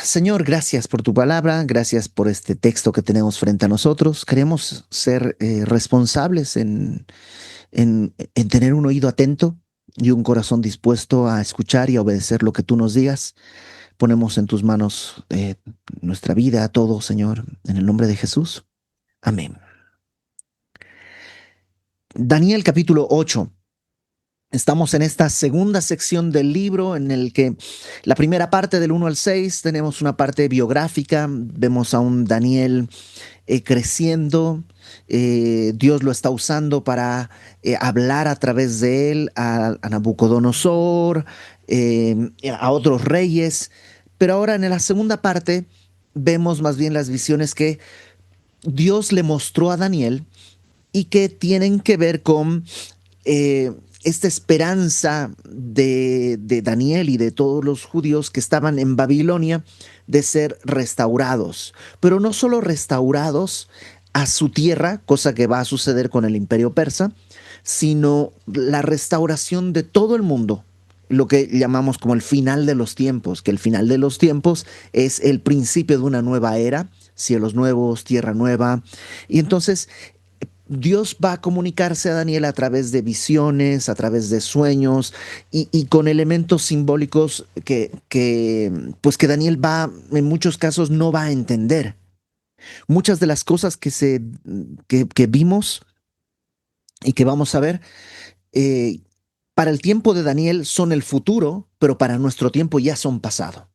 Señor, gracias por tu palabra, gracias por este texto que tenemos frente a nosotros. Queremos ser responsables en tener un oído atento y un corazón dispuesto a escuchar y a obedecer lo que tú nos digas. Ponemos en tus manos nuestra vida, todo, Señor, en el nombre de Jesús. Amén. Daniel capítulo 8. Estamos en esta segunda sección del libro en el que la primera parte del 1 al 6 tenemos una parte biográfica, vemos a un Daniel creciendo, Dios lo está usando para hablar a través de él a Nabucodonosor, a otros reyes, pero ahora en la segunda parte vemos más bien las visiones que Dios le mostró a Daniel y que tienen que ver con eh, esta esperanza de Daniel y de todos los judíos que estaban en Babilonia de ser restaurados, pero no solo restaurados a su tierra, cosa que va a suceder con el imperio persa, sino la restauración de todo el mundo, lo que llamamos como el final de los tiempos, que el final de los tiempos es el principio de una nueva era, cielos nuevos, tierra nueva, y entonces Dios va a comunicarse a Daniel a través de visiones, a través de sueños y con elementos simbólicos pues que Daniel va, en muchos casos, no va a entender. Muchas de las cosas que vimos y que vamos a ver, eh, para el tiempo de Daniel son el futuro, pero para nuestro tiempo ya son pasado.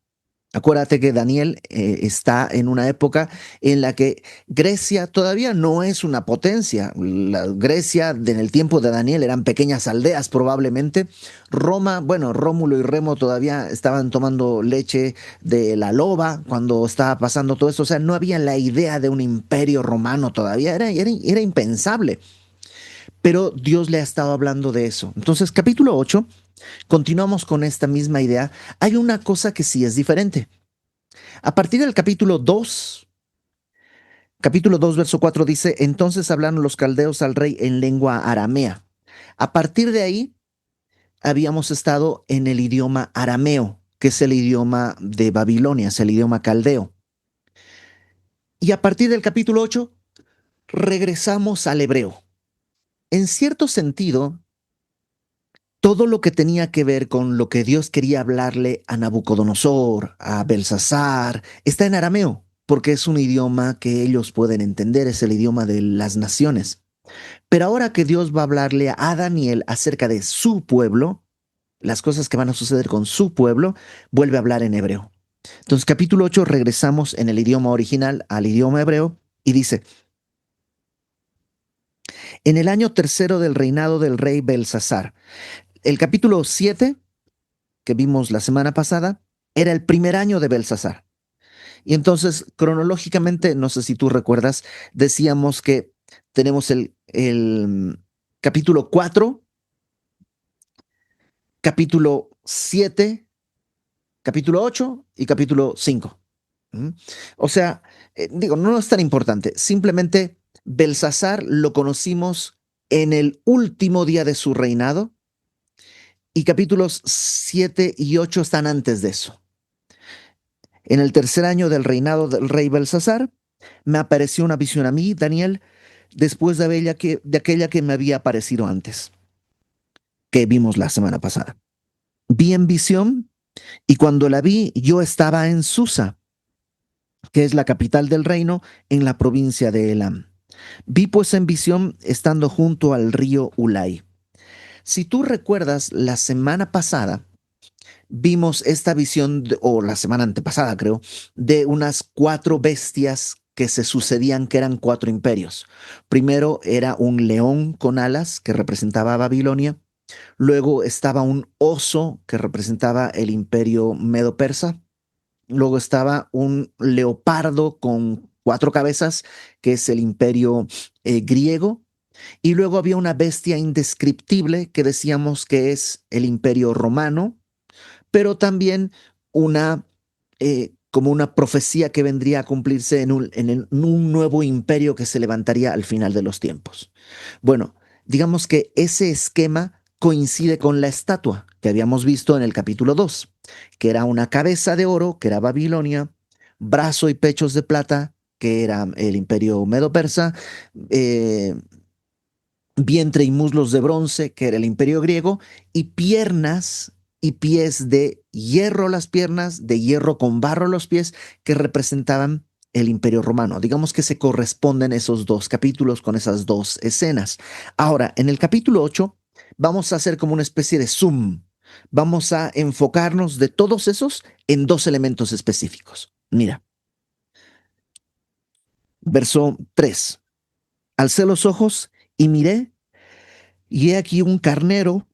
Acuérdate que Daniel está en una época en la que Grecia todavía no es una potencia. La Grecia en el tiempo de Daniel eran pequeñas aldeas probablemente. Roma, bueno, Rómulo y Remo todavía estaban tomando leche de la loba cuando estaba pasando todo esto. O sea, no había la idea de un imperio romano todavía. Era impensable. Pero Dios le ha estado hablando de eso. Entonces, capítulo 8, continuamos con esta misma idea. Hay una cosa que sí es diferente. A partir del capítulo 2, verso 4 dice, entonces hablaron los caldeos al rey en lengua aramea. A partir de ahí, habíamos estado en el idioma arameo, que es el idioma de Babilonia, es el idioma caldeo. Y a partir del capítulo 8, regresamos al hebreo. En cierto sentido, todo lo que tenía que ver con lo que Dios quería hablarle a Nabucodonosor, a Belsasar, está en arameo, porque es un idioma que ellos pueden entender, es el idioma de las naciones. Pero ahora que Dios va a hablarle a Daniel acerca de su pueblo, las cosas que van a suceder con su pueblo, vuelve a hablar en hebreo. Entonces, capítulo 8, regresamos en el idioma original al idioma hebreo y dice, en el año tercero del reinado del rey Belsasar. El capítulo 7 que vimos la semana pasada, era el primer año de Belsasar. Y entonces, cronológicamente, no sé si tú recuerdas, decíamos que tenemos el capítulo 4, capítulo 7, capítulo 8 y capítulo 5. ¿Mm? O sea, digo, no es tan importante. Simplemente Belsasar lo conocimos en el último día de su reinado y capítulos 7 y 8 están antes de eso. En el tercer año del reinado del rey Belsasar, me apareció una visión a mí, Daniel, después de aquella que me había aparecido antes, que vimos la semana pasada. Vi en visión y cuando la vi yo estaba en Susa, que es la capital del reino, en la provincia de Elam. Vi pues en visión estando junto al río Ulai. Si tú recuerdas, la semana pasada vimos esta visión, o la semana antepasada creo, de unas cuatro bestias que se sucedían, que eran cuatro imperios. Primero era un león con alas que representaba a Babilonia, luego estaba un oso que representaba el imperio medo-persa, luego estaba un leopardo con cuatro cabezas, que es el imperio griego, y luego había una bestia indescriptible que decíamos que es el imperio romano, pero también una, como una profecía que vendría a cumplirse en un nuevo imperio que se levantaría al final de los tiempos. Bueno, digamos que ese esquema coincide con la estatua que habíamos visto en el capítulo 2, que era una cabeza de oro, que era Babilonia, brazo y pechos de plata, que era el imperio medo-persa, eh, vientre y muslos de bronce, que era el imperio griego, y piernas y pies de hierro las piernas, de hierro con barro los pies, que representaban el imperio romano. Digamos que se corresponden esos dos capítulos con esas dos escenas. Ahora, en el capítulo 8 vamos a hacer como una especie de zoom. Vamos a enfocarnos de todos esos en dos elementos específicos. Mira, verso 3. Alcé los ojos y miré, y he aquí un carnero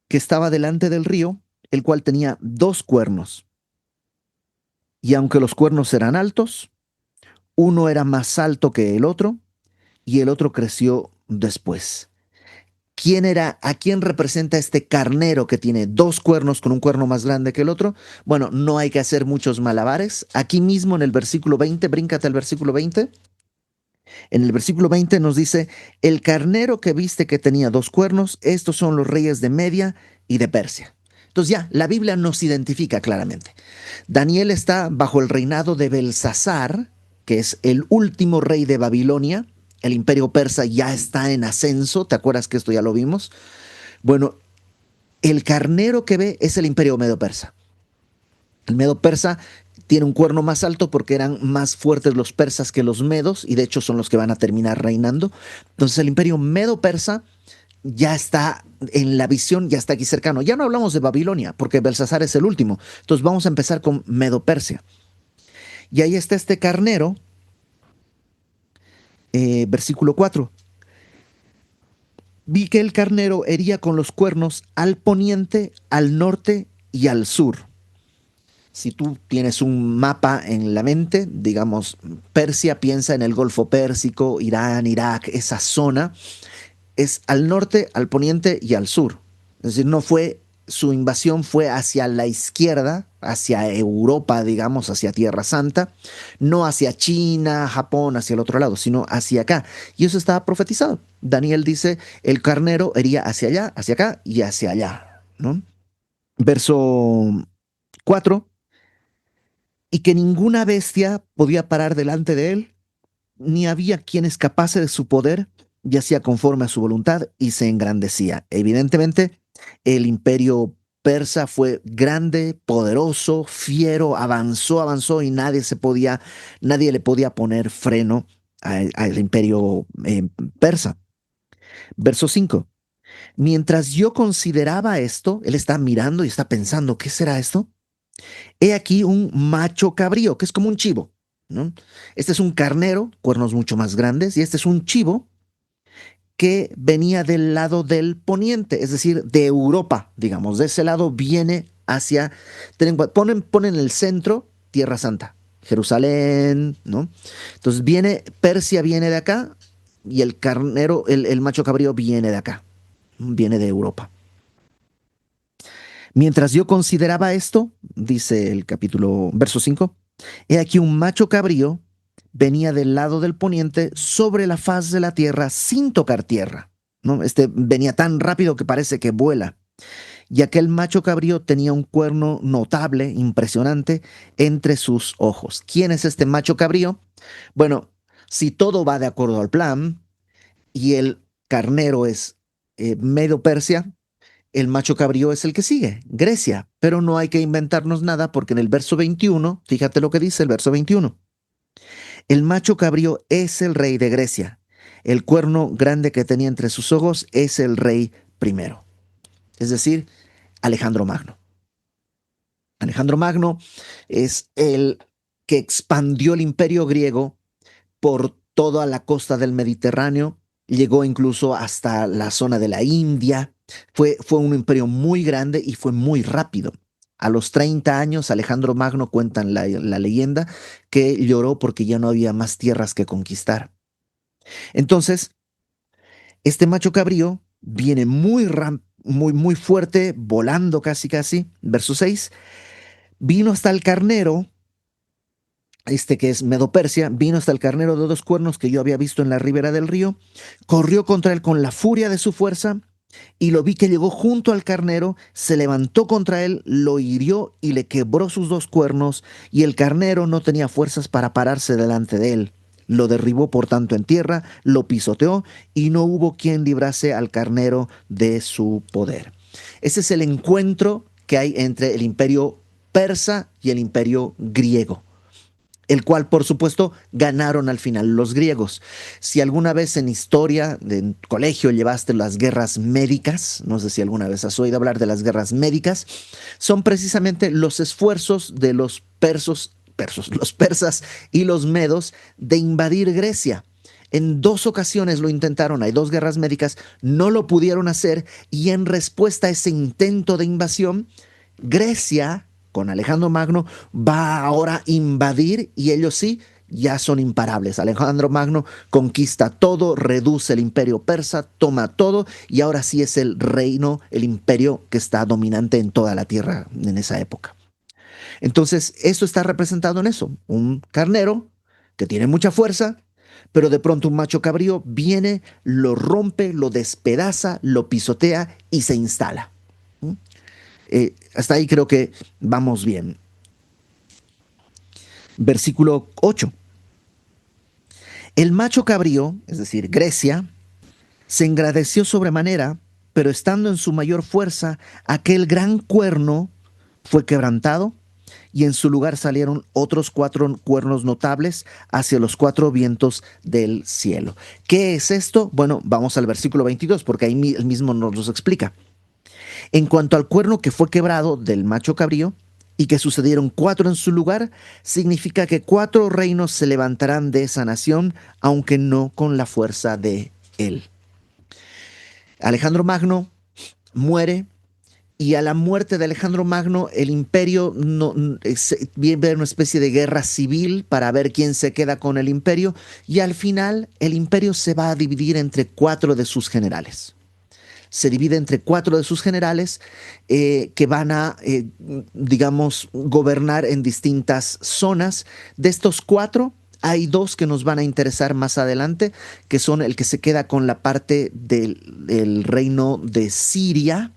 que estaba delante del río, el cual tenía dos cuernos. Y aunque los cuernos eran altos, uno era más alto que el otro, y el otro creció después. ¿Quién era, a quién representa este carnero que tiene dos cuernos con un cuerno más grande que el otro? Bueno, no hay que hacer muchos malabares. Aquí mismo en el versículo 20, bríncate al versículo 20. En el versículo 20 nos dice, el carnero que viste que tenía dos cuernos, estos son los reyes de Media y de Persia. Entonces ya, la Biblia nos identifica claramente. Daniel está bajo el reinado de Belsasar, que es el último rey de Babilonia. El imperio persa ya está en ascenso, ¿te acuerdas que esto ya lo vimos? Bueno, el carnero que ve es el imperio medo-persa. El medo-persa tiene un cuerno más alto porque eran más fuertes los persas que los medos y de hecho son los que van a terminar reinando. Entonces el imperio medo-persa ya está en la visión, ya está aquí cercano. Ya no hablamos de Babilonia porque Belsasar es el último. Entonces vamos a empezar con Medo-Persia. Y ahí está este carnero, versículo 4. Vi que el carnero hería con los cuernos al poniente, al norte y al sur. Si tú tienes un mapa en la mente, digamos, Persia, piensa en el Golfo Pérsico, Irán, Irak, esa zona, es al norte, al poniente y al sur. Es decir, no fue, su invasión fue hacia la izquierda, hacia Europa, digamos, hacia Tierra Santa, no hacia China, Japón, hacia el otro lado, sino hacia acá. Y eso estaba profetizado. Daniel dice, el carnero iría hacia allá, hacia acá y hacia allá, ¿no? Verso 4, y que ninguna bestia podía parar delante de él, ni había quien escapase de su poder, y hacía conforme a su voluntad y se engrandecía. Evidentemente, el imperio persa fue grande, poderoso, fiero, avanzó, avanzó y nadie le podía poner freno al imperio persa. Verso 5. Mientras yo consideraba esto, él está mirando y está pensando, ¿qué será esto? He aquí un macho cabrío, que es como un chivo, ¿no? Este es un carnero, cuernos mucho más grandes, y este es un chivo que venía del lado del poniente, es decir, de Europa, digamos, de ese lado viene hacia, ponen el centro, Tierra Santa, Jerusalén, ¿no? Entonces Persia viene de acá y el carnero, el macho cabrío viene de acá, viene de Europa. Mientras yo consideraba esto, dice el capítulo, verso 5, he aquí un macho cabrío venía del lado del poniente sobre la faz de la tierra sin tocar tierra, ¿no? Este venía tan rápido que parece que vuela. Y aquel macho cabrío tenía un cuerno notable, impresionante, entre sus ojos. ¿Quién es este macho cabrío? Bueno, si todo va de acuerdo al plan y el carnero es Medo Persia, el macho cabrío es el que sigue, Grecia. Pero no hay que inventarnos nada porque en el verso 21, fíjate lo que dice el verso 21. El macho cabrío es el rey de Grecia. El cuerno grande que tenía entre sus ojos es el rey primero. Es decir, Alejandro Magno. Alejandro Magno es el que expandió el imperio griego por toda la costa del Mediterráneo, llegó incluso hasta la zona de la India. Fue un imperio muy grande y fue muy rápido. A los 30 años, Alejandro Magno, cuentan la leyenda, que lloró porque ya no había más tierras que conquistar. Entonces, este macho cabrío viene muy fuerte, volando casi casi. Verso 6, vino hasta el carnero, este que es Medo-Persia, vino hasta el carnero de dos cuernos que yo había visto en la ribera del río, corrió contra él con la furia de su fuerza Y lo vi que llegó junto al carnero, se levantó contra él, lo hirió y le quebró sus dos cuernos, y el carnero no tenía fuerzas para pararse delante de él. Lo derribó por tanto en tierra, lo pisoteó, y no hubo quien librase al carnero de su poder. Ese es el encuentro que hay entre el imperio persa y el imperio griego, el cual por supuesto ganaron al final los griegos. Si alguna vez en historia, en colegio, llevaste las guerras médicas, no sé si alguna vez has oído hablar de las guerras médicas, son precisamente los esfuerzos de los persas y los medos de invadir Grecia. En dos ocasiones lo intentaron, hay dos guerras médicas, no lo pudieron hacer, y en respuesta a ese intento de invasión, Grecia, con Alejandro Magno, va ahora a invadir, y ellos sí, ya son imparables. Alejandro Magno conquista todo, reduce el imperio persa, toma todo, y ahora sí es el reino, el imperio que está dominante en toda la tierra en esa época. Entonces, eso está representado en eso, un carnero que tiene mucha fuerza, pero de pronto un macho cabrío viene, lo rompe, lo despedaza, lo pisotea y se instala. ¿Mm? Hasta ahí creo que vamos bien. Versículo 8. El macho cabrío, es decir, Grecia, se engrandeció sobremanera, pero estando en su mayor fuerza, aquel gran cuerno fue quebrantado, y en su lugar salieron otros cuatro cuernos notables hacia los cuatro vientos del cielo. ¿Qué es esto? Bueno, vamos al versículo 22, porque ahí él mismo nos lo explica. En cuanto al cuerno que fue quebrado del macho cabrío, y que sucedieron cuatro en su lugar, significa que cuatro reinos se levantarán de esa nación, aunque no con la fuerza de él. Alejandro Magno muere, y a la muerte de Alejandro Magno, el imperio viene una especie de guerra civil para ver quién se queda con el imperio, y al final el imperio se va a dividir entre cuatro de sus generales. Se divide entre cuatro de sus generales, que van a, digamos, gobernar en distintas zonas. De estos cuatro, hay dos que nos van a interesar más adelante, que son el que se queda con la parte del reino de Siria,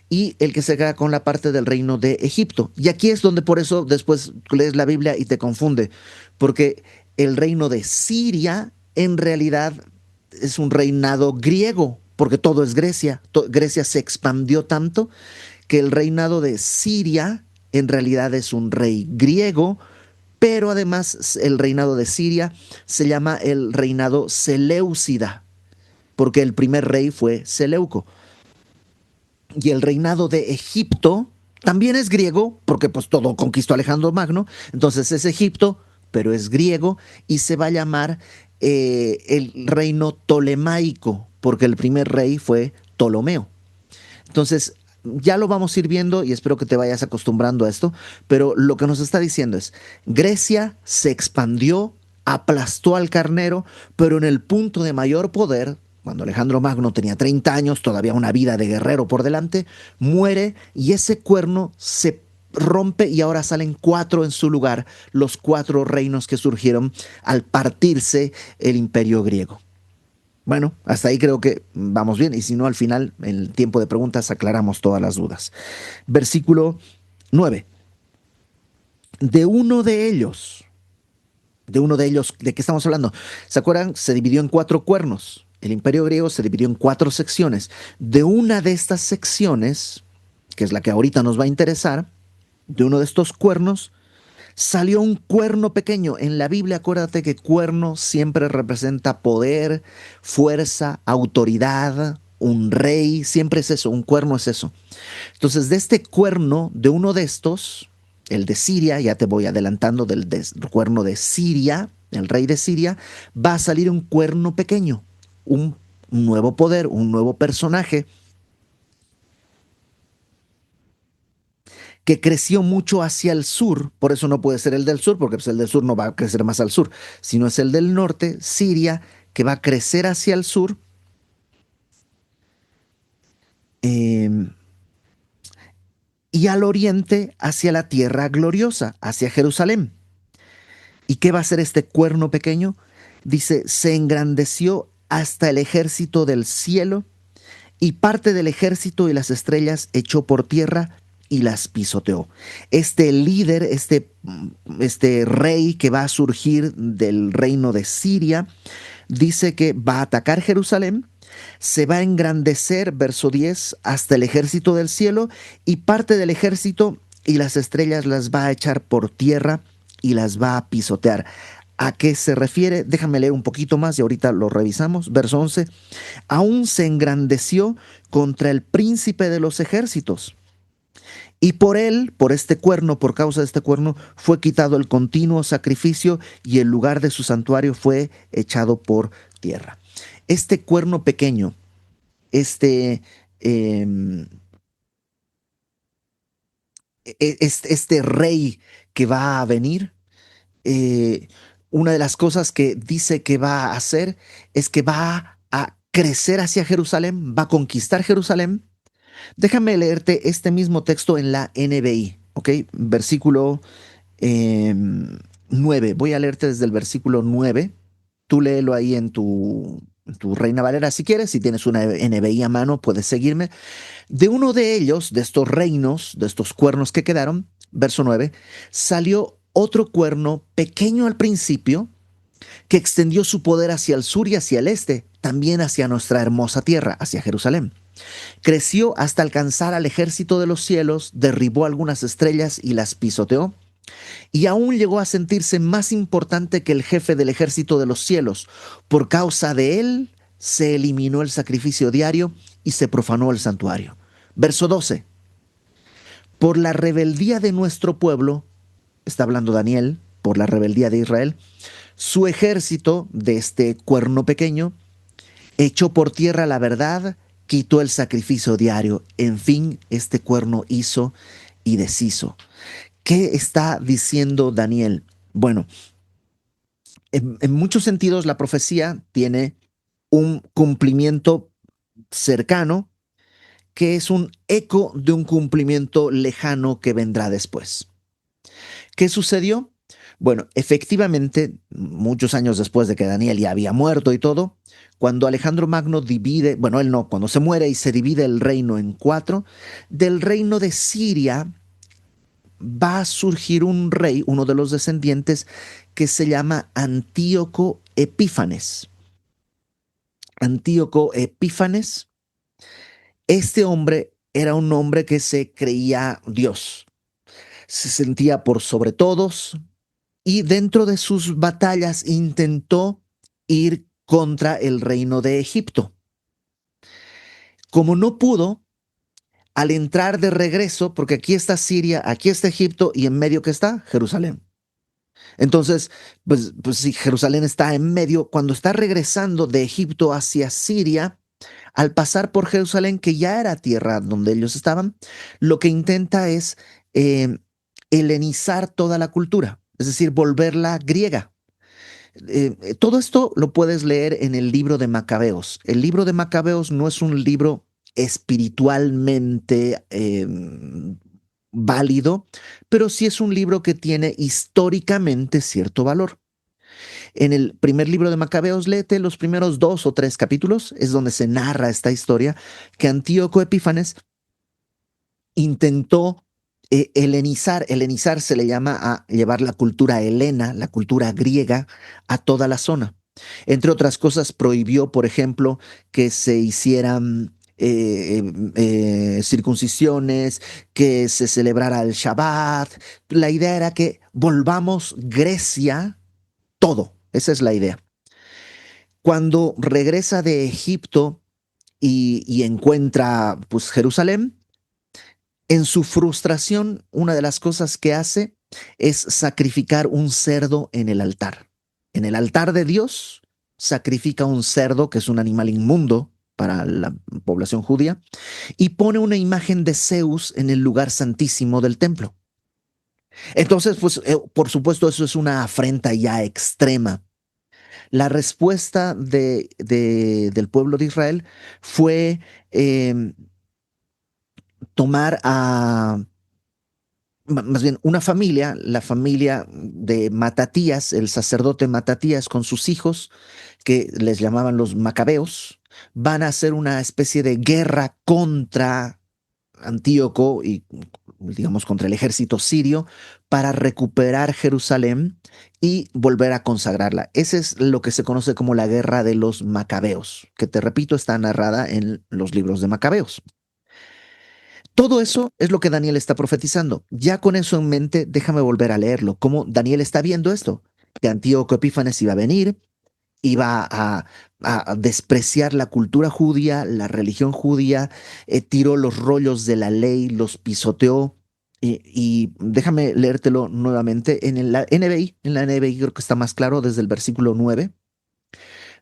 y el que se queda con la parte del reino de Egipto. Y aquí es donde por eso después lees la Biblia y te confunde, porque el reino de Siria en realidad es un reinado griego, porque todo es Grecia. Grecia se expandió tanto que el reinado de Siria en realidad es un rey griego, pero además el reinado de Siria se llama el reinado Seleucida, porque el primer rey fue Seleuco. Y el reinado de Egipto también es griego, porque pues todo conquistó Alejandro Magno, entonces es Egipto, pero es griego, y se va a llamar el reino tolemaico, porque el primer rey fue Ptolomeo. Entonces, ya lo vamos a ir viendo y espero que te vayas acostumbrando a esto, pero lo que nos está diciendo es, Grecia se expandió, aplastó al carnero, pero en el punto de mayor poder, cuando Alejandro Magno tenía 30 años, todavía una vida de guerrero por delante, muere, y ese cuerno se rompe y ahora salen cuatro en su lugar, los cuatro reinos que surgieron al partirse el imperio griego. Bueno, hasta ahí creo que vamos bien, y si no, al final, en el tiempo de preguntas, aclaramos todas las dudas. Versículo 9. De uno de ellos, ¿de qué estamos hablando? ¿Se acuerdan? Se dividió en cuatro cuernos. El imperio griego se dividió en cuatro secciones. De una de estas secciones, que es la que ahorita nos va a interesar, de uno de estos cuernos, salió un cuerno pequeño. En la Biblia, acuérdate que cuerno siempre representa poder, fuerza, autoridad, un rey, siempre es eso, un cuerno es eso. Entonces, de este cuerno, de uno de estos, el de Siria, ya te voy adelantando del cuerno de Siria, el rey de Siria, va a salir un cuerno pequeño, un nuevo poder, un nuevo personaje que creció mucho hacia el sur, por eso no puede ser el del sur, porque pues el del sur no va a crecer más al sur, sino es el del norte, Siria, que va a crecer hacia el sur, eh, y al oriente hacia la tierra gloriosa, hacia Jerusalén. ¿Y qué va a hacer este cuerno pequeño? Dice, se engrandeció hasta el ejército del cielo, y parte del ejército y las estrellas echó por tierra y las pisoteó. Este líder, este rey que va a surgir del reino de Siria, dice que va a atacar Jerusalén, se va a engrandecer, verso 10, hasta el ejército del cielo, y parte del ejército y las estrellas las va a echar por tierra y las va a pisotear. ¿A qué se refiere? Déjame leer un poquito más y ahorita lo revisamos. Verso 11. Aún se engrandeció contra el príncipe de los ejércitos. Y por él, por este cuerno, por causa de este cuerno, fue quitado el continuo sacrificio y el lugar de su santuario fue echado por tierra. Este cuerno pequeño, este, eh, este rey que va a venir, eh, una de las cosas que dice que va a hacer es que va a crecer hacia Jerusalén, va a conquistar Jerusalén. Déjame leerte este mismo texto en la NBI, ¿ok? Versículo eh, 9. Voy a leerte desde el versículo 9. Tú léelo ahí en tu Reina Valera si quieres. Si tienes una NBI a mano, puedes seguirme. De uno de ellos, de estos reinos, de estos cuernos que quedaron, verso 9, salió otro cuerno pequeño al principio que extendió su poder hacia el sur y hacia el este, también hacia nuestra hermosa tierra, hacia Jerusalén. Creció hasta alcanzar al ejército de los cielos, derribó algunas estrellas y las pisoteó, y aún llegó a sentirse más importante que el jefe del ejército de los cielos. Por causa de él se eliminó el sacrificio diario y se profanó el santuario. Verso 12. Por la rebeldía de nuestro pueblo, está hablando Daniel, por la rebeldía de Israel, su ejército de este cuerno pequeño echó por tierra la verdad, quitó el sacrificio diario. En fin, este cuerno hizo y deshizo. ¿Qué está diciendo Daniel? Bueno, en muchos sentidos la profecía tiene un cumplimiento cercano que es un eco de un cumplimiento lejano que vendrá después. ¿Qué sucedió? Bueno, efectivamente, muchos años después de que Daniel ya había muerto y todo, cuando Alejandro Magno divide, bueno, él no, cuando se muere y se divide el reino en cuatro, del reino de Siria va a surgir un rey, uno de los descendientes, que se llama Antíoco Epífanes. Antíoco Epífanes, este hombre era un hombre que se creía Dios, se sentía por sobre todos y dentro de sus batallas intentó ir contra el reino de Egipto. Como no pudo, al entrar de regreso, porque aquí está Siria, aquí está Egipto y en medio que está Jerusalén. Entonces, pues si Jerusalén está en medio, cuando está regresando de Egipto hacia Siria, al pasar por Jerusalén, que ya era tierra donde ellos estaban, lo que intenta es eh, helenizar toda la cultura, es decir, volverla griega. Todo esto lo puedes leer en el libro de Macabeos. El libro de Macabeos no es un libro espiritualmente válido, pero sí es un libro que tiene históricamente cierto valor. En el primer libro de Macabeos, léete los primeros 2 o 3 capítulos, es donde se narra esta historia, que Antíoco Epífanes intentó helenizar se le llama a llevar la cultura helena, la cultura griega, a toda la zona. Entre otras cosas, prohibió, por ejemplo, que se hicieran circuncisiones, que se celebrara el Shabbat. La idea era que volvamos Grecia todo. Esa es la idea. Cuando regresa de Egipto y encuentra pues Jerusalén, en su frustración, una de las cosas que hace es sacrificar un cerdo en el altar. En el altar de Dios sacrifica un cerdo, que es un animal inmundo para la población judía, y pone una imagen de Zeus en el lugar santísimo del templo. Entonces, pues, por supuesto, eso es una afrenta ya extrema. La respuesta del pueblo de Israel fue eh, tomar a más bien una familia, la familia de Matatías, el sacerdote Matatías con sus hijos, que les llamaban los macabeos, van a hacer una especie de guerra contra Antíoco y, digamos, contra el ejército sirio para recuperar Jerusalén y volver a consagrarla. Ese es lo que se conoce como la guerra de los Macabeos, que te repito, está narrada en los libros de Macabeos. Todo eso es lo que Daniel está profetizando. Ya con eso en mente, déjame volver a leerlo. Cómo Daniel está viendo esto, que Antíoco Epífanes iba a venir, iba a despreciar la cultura judía, la religión judía, tiró los rollos de la ley, los pisoteó. Y déjame leértelo nuevamente en la NBI. En la NBI creo que está más claro desde el versículo 9.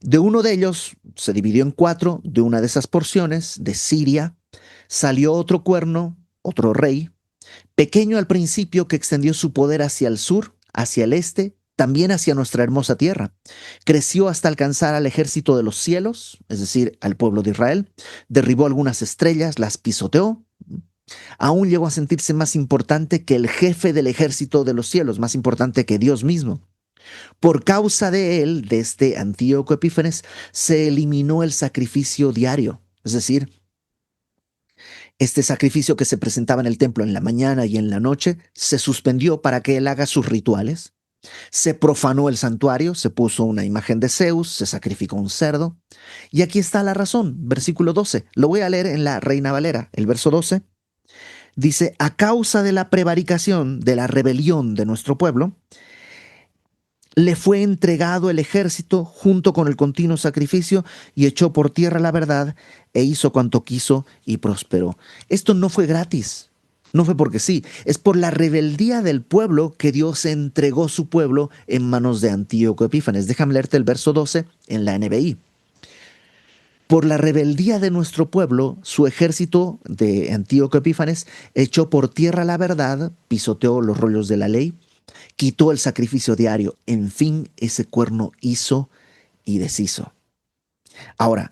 De uno de ellos se dividió en cuatro, de una de esas porciones, de Siria, salió otro cuerno, otro rey, pequeño al principio, que extendió su poder hacia el sur, hacia el este, también hacia nuestra hermosa tierra. Creció hasta alcanzar al ejército de los cielos, es decir, al pueblo de Israel, derribó algunas estrellas, las pisoteó, aún llegó a sentirse más importante que el jefe del ejército de los cielos, más importante que Dios mismo. Por causa de él, de este Antíoco Epífanes, se eliminó el sacrificio diario, es decir, este sacrificio que se presentaba en el templo en la mañana y en la noche se suspendió para que él haga sus rituales. Se profanó el santuario, se puso una imagen de Zeus, se sacrificó un cerdo. Y aquí está la razón, versículo 12. Lo voy a leer en la Reina Valera. El verso 12 dice, a causa de la prevaricación, de la rebelión de nuestro pueblo, le fue entregado el ejército junto con el continuo sacrificio y echó por tierra la verdad e hizo cuanto quiso y prosperó. Esto no fue gratis, no fue porque sí, es por la rebeldía del pueblo que Dios entregó su pueblo en manos de Antíoco Epífanes. Déjame leerte el verso 12 en la NBI. Por la rebeldía de nuestro pueblo, su ejército de Antíoco Epífanes echó por tierra la verdad, pisoteó los rollos de la ley, quitó el sacrificio diario. En fin, ese cuerno hizo y deshizo. Ahora,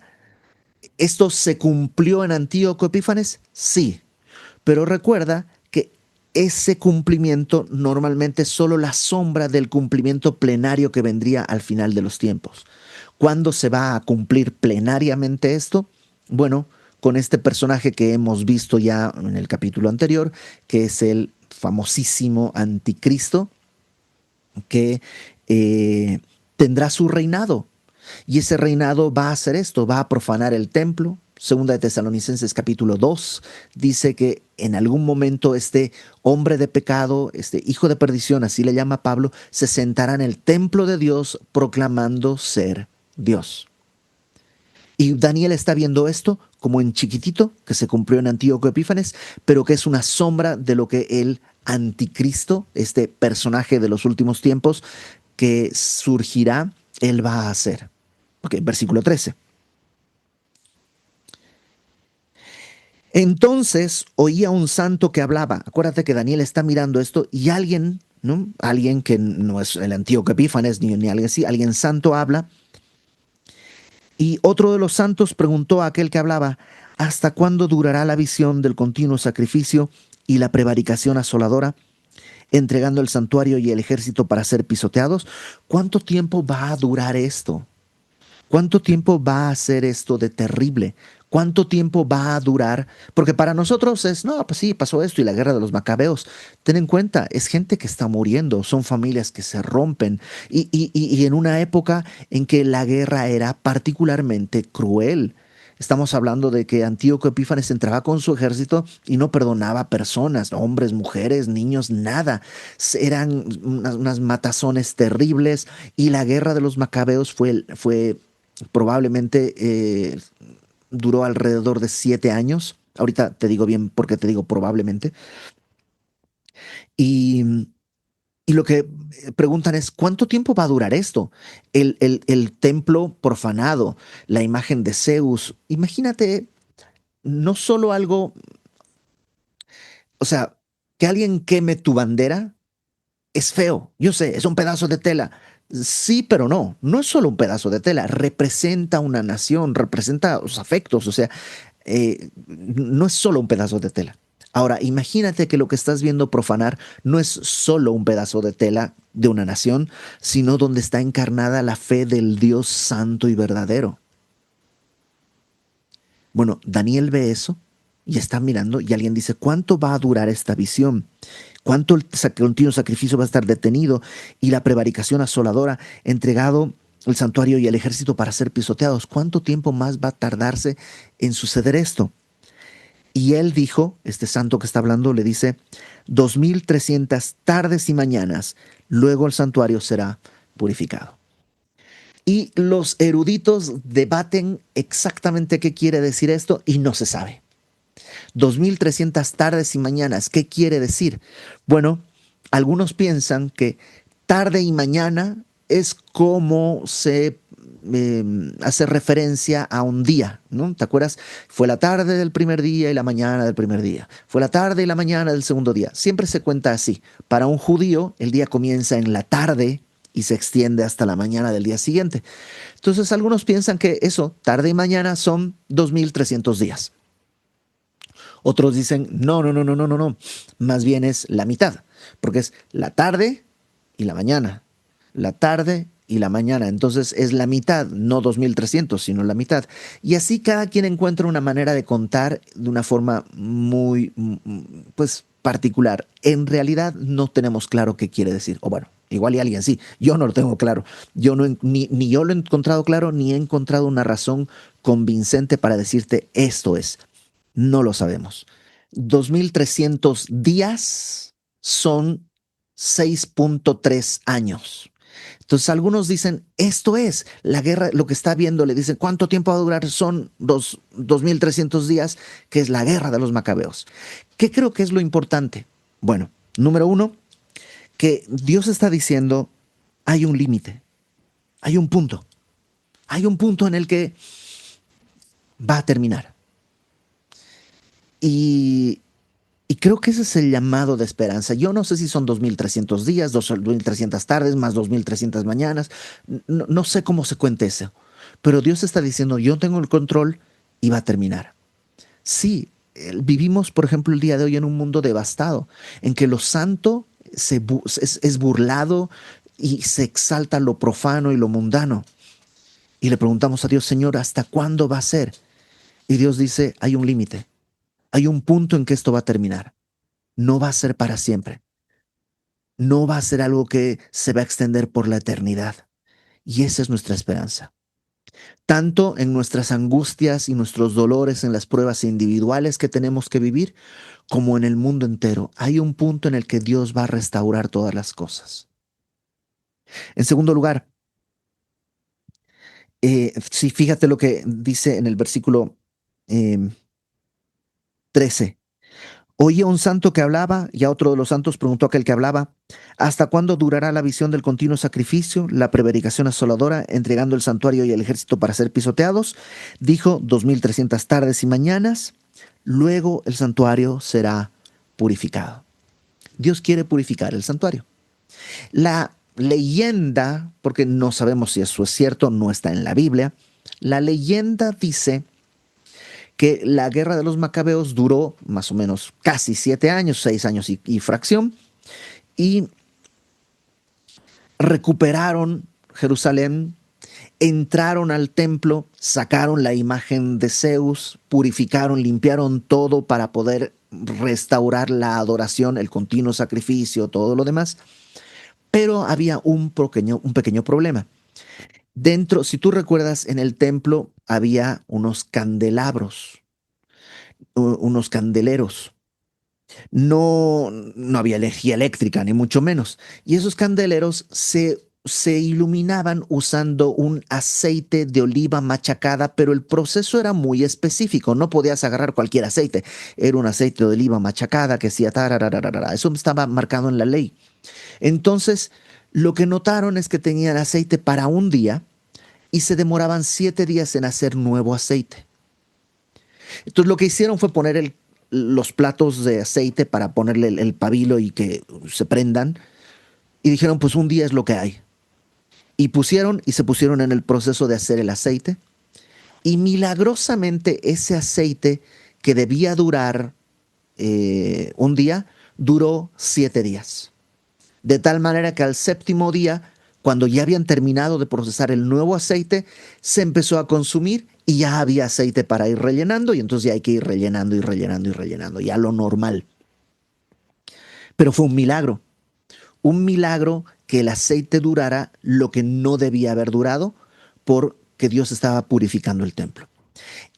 ¿esto se cumplió en Antíoco Epífanes? Sí, pero recuerda que ese cumplimiento normalmente es solo la sombra del cumplimiento plenario que vendría al final de los tiempos. ¿Cuándo se va a cumplir plenariamente esto? Bueno, con este personaje que hemos visto ya en el capítulo anterior, que es el famosísimo anticristo, que tendrá su reinado. Y ese reinado va a hacer esto, va a profanar el templo. Segunda de Tesalonicenses capítulo 2 dice que en algún momento este hombre de pecado, este hijo de perdición, así le llama Pablo, se sentará en el templo de Dios proclamando ser Dios. Y Daniel está viendo esto como en chiquitito, que se cumplió en Antíoco Epífanes, pero que es una sombra de lo que el anticristo, este personaje de los últimos tiempos que surgirá, él va a hacer. Ok, versículo 13. Entonces oía un santo que hablaba. Acuérdate que Daniel está mirando esto y alguien, ¿no? Alguien que no es el Antíoco Epífanes ni alguien así, alguien santo habla. Y otro de los santos preguntó a aquel que hablaba, ¿hasta cuándo durará la visión del continuo sacrificio y la prevaricación asoladora, entregando el santuario y el ejército para ser pisoteados? ¿Cuánto tiempo va a durar esto? ¿Cuánto tiempo va a ser esto de terrible? ¿Cuánto tiempo va a durar? Porque para nosotros es, no, pues sí, pasó esto y la guerra de los macabeos. Ten en cuenta, es gente que está muriendo, son familias que se rompen. Y en una época en que la guerra era particularmente cruel. Estamos hablando de que Antíoco Epífanes entraba con su ejército y no perdonaba personas, hombres, mujeres, niños, nada. Eran unas matazones terribles y la guerra de los macabeos fue probablemente duró alrededor de 7 años. Ahorita te digo bien porque te digo probablemente. Y, y lo que preguntan es, ¿cuánto tiempo va a durar esto? El templo profanado, la imagen de Zeus. Imagínate, no solo algo, o sea, que alguien queme tu bandera es feo. Yo sé, es un pedazo de tela. Sí, pero no, no es solo un pedazo de tela, representa una nación, representa los afectos, o sea, no es solo un pedazo de tela. Ahora, imagínate que lo que estás viendo profanar no es solo un pedazo de tela de una nación, sino donde está encarnada la fe del Dios santo y verdadero. Bueno, Daniel ve eso y está mirando y alguien dice, ¿cuánto va a durar esta visión? ¿Cuánto el continuo sacrificio va a estar detenido y la prevaricación asoladora entregado el santuario y el ejército para ser pisoteados? ¿Cuánto tiempo más va a tardarse en suceder esto? Y él dijo, este santo que está hablando, le dice, 2300 tardes y mañanas, luego el santuario será purificado. Y los eruditos debaten exactamente qué quiere decir esto y no se sabe. 2300 tardes y mañanas, ¿qué quiere decir? Bueno, algunos piensan que tarde y mañana es como se hace referencia a un día, ¿no? ¿Te acuerdas? Fue la tarde del primer día y la mañana del primer día. Fue la tarde y la mañana del segundo día. Siempre se cuenta así. Para un judío, el día comienza en la tarde y se extiende hasta la mañana del día siguiente. Entonces, algunos piensan que eso, tarde y mañana, son 2300 días. Otros dicen, no, no, no, no, no, no, no. Más bien es la mitad, porque es la tarde y la mañana. La tarde y la mañana. Entonces es la mitad, no 2300, sino la mitad. Y así cada quien encuentra una manera de contar de una forma muy, pues, particular. En realidad no tenemos claro qué quiere decir. O bueno, igual y alguien sí. Yo no lo tengo claro. Yo no, ni yo lo he encontrado claro, ni he encontrado una razón convincente para decirte esto es. No lo sabemos. 2300 días son 6.3 años. Entonces algunos dicen, esto es la guerra, lo que está viendo, le dicen, ¿cuánto tiempo va a durar? Son 2300 días, que es la guerra de los macabeos. ¿Qué creo que es lo importante? Bueno, número uno, que Dios está diciendo, hay un límite, hay un punto en el que va a terminar. Y Y creo que ese es el llamado de esperanza. Yo no sé si son 2300 días, 2300 tardes, más 2300 mañanas. No, no sé cómo se cuente eso. Pero Dios está diciendo, yo tengo el control y va a terminar. Sí, vivimos, por ejemplo, el día de hoy en un mundo devastado, en que lo santo es burlado y se exalta lo profano y lo mundano. Y le preguntamos a Dios, Señor, ¿hasta cuándo va a ser? Y Dios dice, hay un límite, hay un punto en que esto va a terminar. No va a ser para siempre. No va a ser algo que se va a extender por la eternidad. Y esa es nuestra esperanza. Tanto en nuestras angustias y nuestros dolores, en las pruebas individuales que tenemos que vivir, como en el mundo entero. Hay un punto en el que Dios va a restaurar todas las cosas. En segundo lugar, si fíjate lo que dice en el versículo eh, 13. Oía un santo que hablaba y a otro de los santos preguntó a aquel que hablaba, ¿hasta cuándo durará la visión del continuo sacrificio, la prevaricación asoladora, entregando el santuario y el ejército para ser pisoteados? Dijo, 2300 tardes y mañanas, luego el santuario será purificado. Dios quiere purificar el santuario. La leyenda, porque no sabemos si eso es cierto, no está en la Biblia, la leyenda dice que la guerra de los macabeos duró más o menos casi 7 años, 6 años y fracción, y recuperaron Jerusalén, entraron al templo, sacaron la imagen de Zeus, purificaron, limpiaron todo para poder restaurar la adoración, el continuo sacrificio, todo lo demás. Pero había un pequeño problema. Dentro, si tú recuerdas, en el templo había unos candelabros, unos candeleros. No había energía eléctrica, ni mucho menos. Y esos candeleros se iluminaban usando un aceite de oliva machacada, pero el proceso era muy específico. No podías agarrar cualquier aceite. Era un aceite de oliva machacada que hacía tararararara. Eso estaba marcado en la ley. Entonces, lo que notaron es que tenían aceite para un día y se demoraban 7 días en hacer nuevo aceite. Entonces lo que hicieron fue poner los platos de aceite para ponerle el pabilo y que se prendan. Y dijeron, pues un día es lo que hay. Y pusieron y se pusieron en el proceso de hacer el aceite. Y milagrosamente ese aceite que debía durar un día, duró 7 días. De tal manera que al séptimo día Cuando ya habían terminado de procesar el nuevo aceite, se empezó a consumir y ya había aceite para ir rellenando y entonces ya hay que ir rellenando y rellenando y rellenando, ya lo normal. Pero fue un milagro que el aceite durara lo que no debía haber durado porque Dios estaba purificando el templo.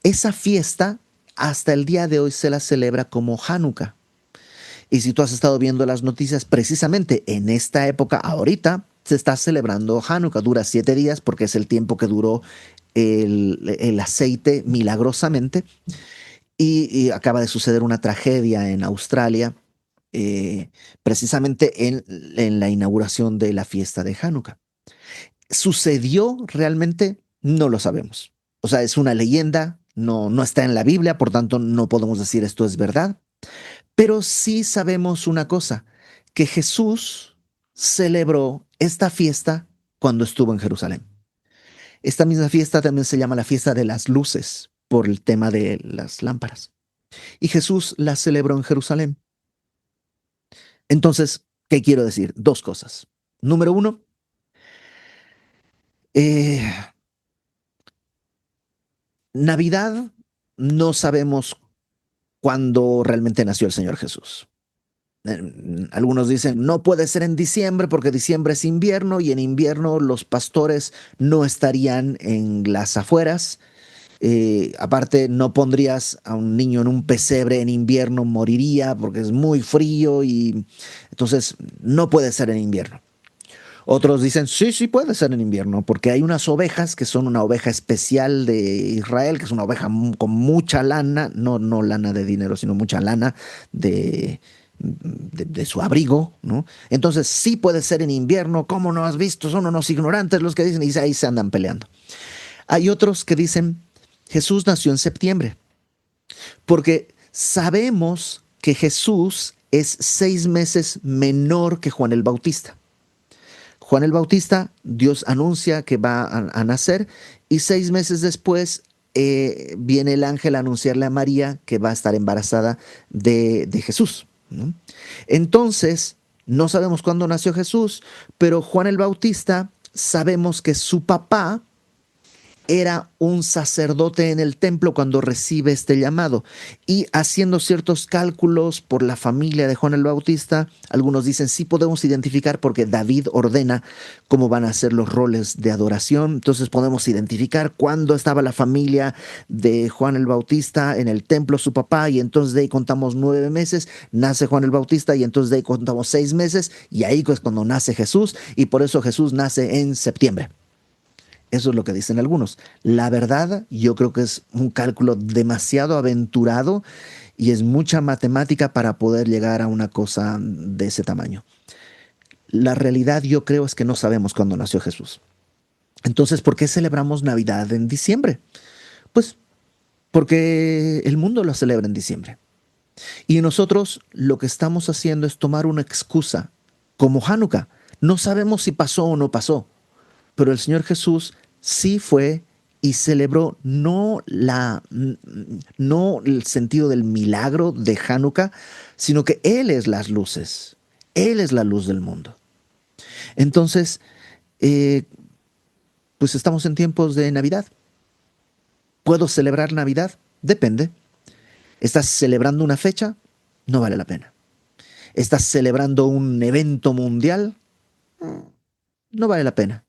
Esa fiesta hasta el día de hoy se la celebra como Hanukkah. Y si tú has estado viendo las noticias, precisamente en esta época, ahorita, se está celebrando Hanukkah. Dura 7 días porque es el tiempo que duró el aceite milagrosamente. Y acaba de suceder una tragedia en Australia, precisamente en la inauguración de la fiesta de Hanukkah. ¿Sucedió realmente? No lo sabemos. O sea, es una leyenda, no está en la Biblia, por tanto no podemos decir esto es verdad. Pero sí sabemos una cosa, que Jesús celebró esta fiesta cuando estuvo en Jerusalén. Esta misma fiesta también se llama la fiesta de las luces por el tema de las lámparas. Y Jesús la celebró en Jerusalén. Entonces, ¿qué quiero decir? Dos cosas. Número uno, eh, Navidad no sabemos cuándo realmente nació el Señor Jesús. Algunos dicen, no puede ser en diciembre porque diciembre es invierno y en invierno los pastores no estarían en las afueras. Aparte, no pondrías a un niño en un pesebre en invierno, moriría porque es muy frío y entonces no puede ser en invierno. Otros dicen, sí, sí puede ser en invierno, porque hay unas ovejas que son una oveja especial de Israel, que es una oveja con mucha lana, no lana de dinero, sino mucha lana de su abrigo, ¿no? Entonces sí puede ser en invierno, ¿cómo no has visto? Son unos ignorantes los que dicen, y ahí se andan peleando. Hay otros que dicen, Jesús nació en septiembre, porque sabemos que Jesús es 6 meses menor que Juan el Bautista. Juan el Bautista, Dios anuncia que va a nacer y 6 meses después viene el ángel a anunciarle a María que va a estar embarazada de Jesús, ¿no? Entonces, no sabemos cuándo nació Jesús, pero Juan el Bautista sabemos que su papá era un sacerdote en el templo cuando recibe este llamado. Y haciendo ciertos cálculos por la familia de Juan el Bautista, algunos dicen sí podemos identificar porque David ordena cómo van a ser los roles de adoración. Entonces podemos identificar cuándo estaba la familia de Juan el Bautista en el templo, su papá, y entonces de ahí contamos 9 meses, nace Juan el Bautista, y entonces de ahí contamos 6 meses, y ahí es cuando nace Jesús, y por eso Jesús nace en septiembre. Eso es lo que dicen algunos. La verdad, yo creo que es un cálculo demasiado aventurado y es mucha matemática para poder llegar a una cosa de ese tamaño. La realidad, yo creo, es que no sabemos cuándo nació Jesús. Entonces, ¿por qué celebramos Navidad en diciembre? Pues porque el mundo lo celebra en diciembre. Y nosotros lo que estamos haciendo es tomar una excusa, como Hanukkah. No sabemos si pasó o no pasó, pero el Señor Jesús sí fue y celebró no el sentido del milagro de Hanukkah, sino que Él es las luces, Él es la luz del mundo. Entonces, eh, pues estamos en tiempos de Navidad. ¿Puedo celebrar Navidad? Depende. ¿Estás celebrando una fecha? No vale la pena. ¿Estás celebrando un evento mundial? No vale la pena.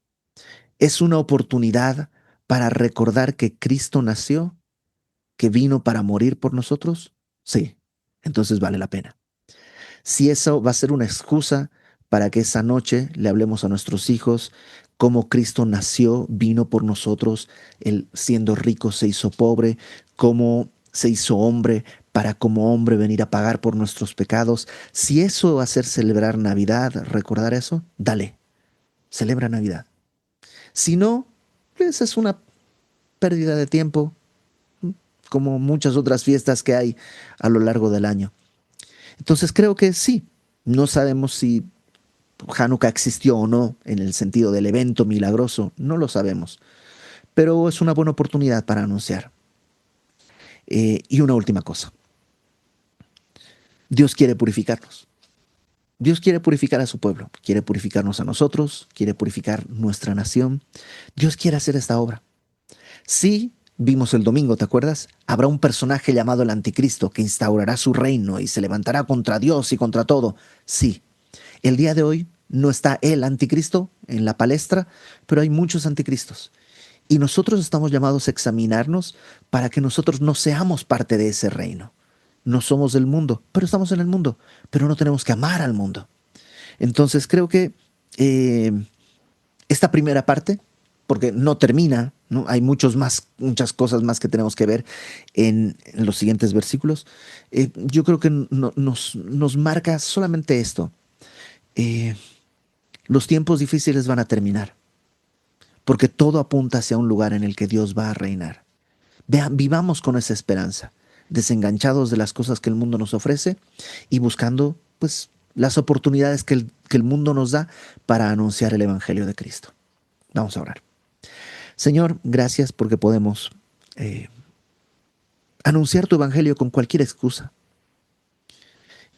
Es una oportunidad para recordar que Cristo nació, que vino para morir por nosotros. Sí, entonces vale la pena. Si eso va a ser una excusa para que esa noche le hablemos a nuestros hijos cómo Cristo nació, vino por nosotros, Él siendo rico se hizo pobre, cómo se hizo hombre para como hombre venir a pagar por nuestros pecados. Si eso va a hacer celebrar Navidad, recordar eso, dale, celebra Navidad. Si no, pues es una pérdida de tiempo, como muchas otras fiestas que hay a lo largo del año. Entonces creo que sí, no sabemos si Hanukkah existió o no en el sentido del evento milagroso, no lo sabemos, pero es una buena oportunidad para anunciar. Y una última cosa, Dios quiere purificarnos. Dios quiere purificar a su pueblo, quiere purificarnos a nosotros, quiere purificar nuestra nación. Dios quiere hacer esta obra. Sí, vimos el domingo, ¿te acuerdas? Habrá un personaje llamado el Anticristo que instaurará su reino y se levantará contra Dios y contra todo. Sí, el día de hoy no está el Anticristo en la palestra, pero hay muchos anticristos. Y nosotros estamos llamados a examinarnos para que nosotros no seamos parte de ese reino. No somos del mundo, pero estamos en el mundo, pero no tenemos que amar al mundo. Entonces creo que eh, esta primera parte, porque no termina, ¿no? Hay muchas cosas más que tenemos que ver en los siguientes versículos. Yo creo que nos marca solamente esto. Eh, los tiempos difíciles van a terminar, porque todo apunta hacia un lugar en el que Dios va a reinar. Vivamos con esa esperanza, desenganchados de las cosas que el mundo nos ofrece y buscando, pues, las oportunidades que el mundo nos da para anunciar el Evangelio de Cristo. Vamos a orar. Señor, gracias porque podemos eh, anunciar tu Evangelio con cualquier excusa.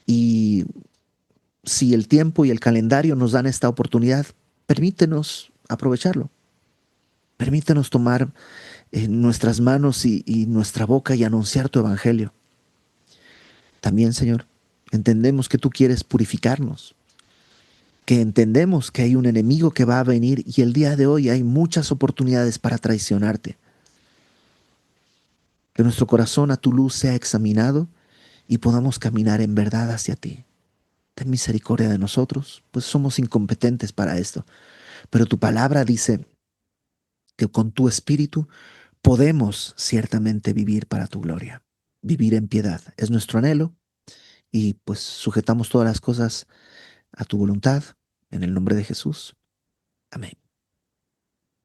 Y si el tiempo y el calendario nos dan esta oportunidad, permítenos aprovecharlo. Permítenos tomar nuestras manos y nuestra boca y anunciar tu Evangelio. También, Señor, entendemos que tú quieres purificarnos, que entendemos que hay un enemigo que va a venir y el día de hoy hay muchas oportunidades para traicionarte. Que nuestro corazón a tu luz sea examinado y podamos caminar en verdad hacia ti. Ten misericordia de nosotros, pues somos incompetentes para esto. Pero tu palabra dice que con tu espíritu podemos ciertamente vivir para tu gloria, vivir en piedad. Es nuestro anhelo y pues sujetamos todas las cosas a tu voluntad en el nombre de Jesús. Amén.